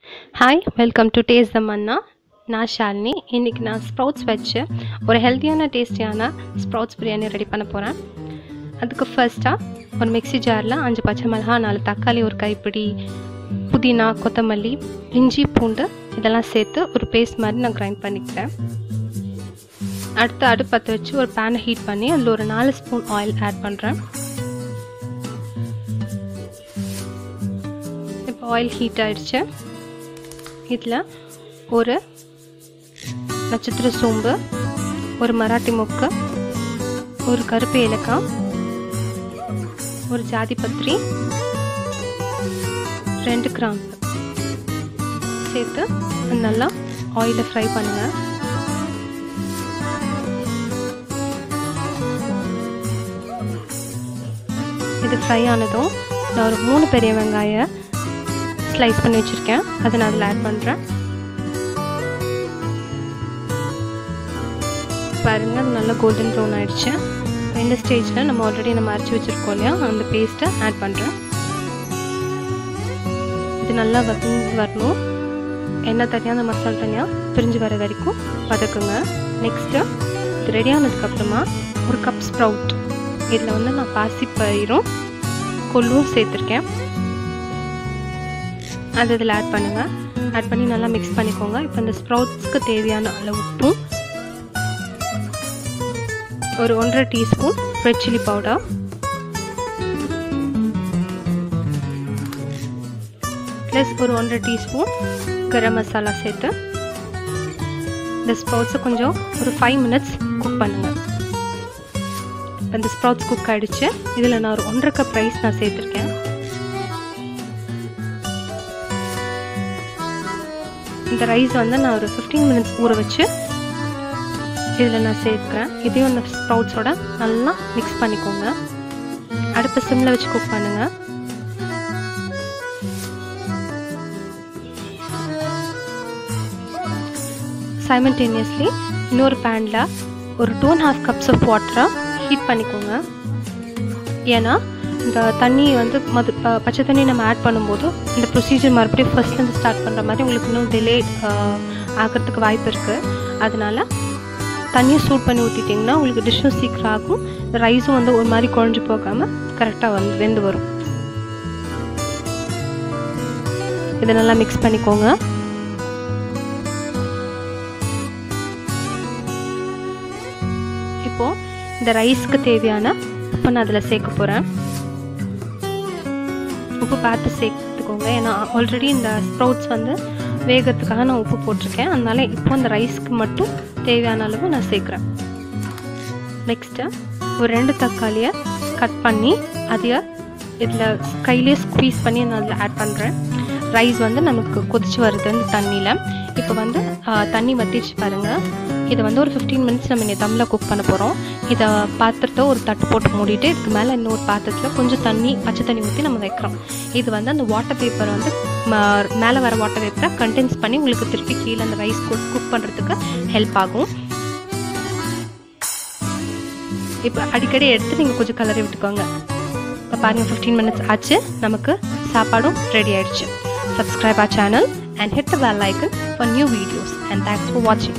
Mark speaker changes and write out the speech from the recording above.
Speaker 1: Hi, welcome to Taste the Manna. நான் ஷாலினி. இன்றைக்கி நான் ஸ்ப்ரவுட்ஸ் வச்சு ஒரு ஹெல்த்தியான டேஸ்டியான ஸ்ப்ரவுட்ஸ் பிரியாணி ரெடி பண்ண போகிறேன். அதுக்கு ஃபர்ஸ்ட்டாக ஒரு மிக்ஸி ஜாரில் 5 பச்சை மிளகாய், 4 தக்காளி, ஒரு கைப்பிடி புதினா, கொத்தமல்லி, இஞ்சி, பூண்டு இதெல்லாம் சேர்த்து ஒரு பேஸ்ட் மாதிரி நான் கிரைண்ட் பண்ணிக்கிறேன். அடுத்து அடுப்பத்தை வச்சு ஒரு பேனை ஹீட் பண்ணி அதில் ஒரு 4 ஸ்பூன் ஆயில் ஆட் பண்ணுறேன். இப்போ ஆயில் ஹீட் ஆகிடுச்சு. இதில் ஒரு நட்சத்திர சோம்பு, ஒரு மராட்டி மொக்கு, ஒரு கருப்பு ஏலக்காய், ஒரு ஜாதி பத்திரி, 2 கிராம்பு சேர்த்து நல்லா ஆயிலில் ஃப்ரை பண்ணுங்கள். இது ஃப்ரை ஆனதும் நான் ஒரு 3 பெரிய வெங்காயம் ஸ்லைஸ் பண்ணி வச்சுருக்கேன், அதை நான் அதில் ஆட் பண்ணுறேன். பாருங்கள், அது நல்லா கோல்டன் ப்ரௌன் ஆகிடுச்சு. இந்த ஸ்டேஜில் நம்ம ஆல்ரெடி அரைச்சி வச்சுருக்கோம் இல்லையா, அந்த பேஸ்ட்டை ஆட் பண்ணுறேன். இது நல்லா வரணும். எண்ணெய் தனியாக அந்த மசாலா தனியாக பிரிஞ்சு வர வரைக்கும் வதக்குங்க. நெக்ஸ்ட்டு இது ரெடி ஆனதுக்கப்புறமா ஒரு கப் ஸ்ப்ரவுட், இதில் நான் பாசிப்பயிரும் கொள்ளும் சேர்த்துருக்கேன், அது இதில் ஆட் பண்ணுங்கள். ஆட் பண்ணி நல்லா மிக்ஸ் பண்ணிக்கோங்க. இப்போ இந்த ஸ்ப்ரவுட்ஸ்க்கு தேவையான அளவு உப்பும், ஒரு 1.5 teaspoon red chilli powder, plus ஒரு 1.5 டீஸ்பூன் கரம் மசாலா சேர்த்து இந்த ஸ்ப்ரவுட்ஸை கொஞ்சம் ஒரு 5 மினிட்ஸ் குக் பண்ணுங்கள். இப்போ இந்த ஸ்ப்ரவுட்ஸ் குக் ஆகிடுச்சு. இதில் நான் ஒரு 1.5 கப் ரைஸ் நான் சேர்த்துருக்கேன். இந்த ரைஸ் நான் ஒரு 15 மினிட்ஸ் ஊற வச்சு இதில் நான் சேர்க்குறேன். இதையும் அந்த ஸ்ப்ரவுட்ஸோட நல்லா மிக்ஸ் பண்ணிக்கோங்க. அடுப்பை சிம்மில் வச்சு குக் பண்ணுங்கள். சைமல்டேனியஸ்லி இன்னொரு பேனில் ஒரு 2.5 கப்ஸ் ஆஃப் வாட்டரை ஹீட் பண்ணிக்கோங்க. ஏன்னா இந்த தண்ணி பச்சை தண்ணி நம்ம ஆட் பண்ணும்போது இந்த ப்ரொசீஜர் மறுபடியும் ஃபர்ஸ்ட்லேருந்து ஸ்டார்ட் பண்ணுற மாதிரி உங்களுக்கு இன்னும் டிலே ஆகிறதுக்கு வாய்ப்பு இருக்குது. அதனால் தண்ணியை சூட் பண்ணி ஊற்றிட்டிங்கன்னா உங்களுக்கு டிஷ்ஷும் சீக்கிரம் ஆகும், ரைஸும் ஒரு மாதிரி குழஞ்சி போகாமல் கரெக்டாக வெந்து வரும். இதை நல்லா மிக்ஸ் பண்ணிக்கோங்க. இப்போது இந்த ரைஸ்க்கு தேவையான உப்பு நான் அதில் சேர்க்க போகிறேன். உப்பு பார்த்து சேர்த்துக்கோங்க, ஏன்னா ஆல்ரெடி இந்த ஸ்ப்ரவுட்ஸ் வேகிறதுக்காக நான் உப்பு போட்டிருக்கேன். அதனால இப்போ அந்த ரைஸ்க்கு மட்டும் தேவையான அளவு நான் சேர்க்குறேன். நெக்ஸ்ட்டு ஒரு 2 தக்காளியை கட் பண்ணி அதையை இதில் கையிலே ஸ்க்வீஸ் பண்ணி நான் அதில் ஆட் பண்ணுறேன். ரைஸ் நமக்கு கொதிச்சு வருது இந்த தண்ணியில். இப்போ தண்ணி வற்றிச்சு பாருங்கள். இதை ஒரு 15 மினிட்ஸ் நம்ம தம்மில் குக் பண்ண போகிறோம். இதை பாத்திரத்தை ஒரு தட்டு போட்டு மூடிட்டு இதுக்கு மேலே இன்னொரு பாத்திரத்தில் கொஞ்சம் பச்சை தண்ணி ஊற்றி நம்ம வைக்கிறோம். இது அந்த வாட்டர் பேப்பர் மேலே வர வாட்டர் பேப்பரை கண்டென்ஸ் பண்ணி உங்களுக்கு திருப்பி கீழே அந்த ரைஸ் குக் பண்ணுறதுக்கு ஹெல்ப் ஆகும். இப்போ அடிக்கடி எடுத்து நீங்கள் கொஞ்சம் கலரி விட்டுக்கோங்க. இப்போ பாருங்கள், 15 மினிட்ஸ் ஆச்சு. நமக்கு சாப்பாடும் ரெடி ஆயிடுச்சு. Subscribe our channel and hit the bell icon for new videos, and thanks for watching.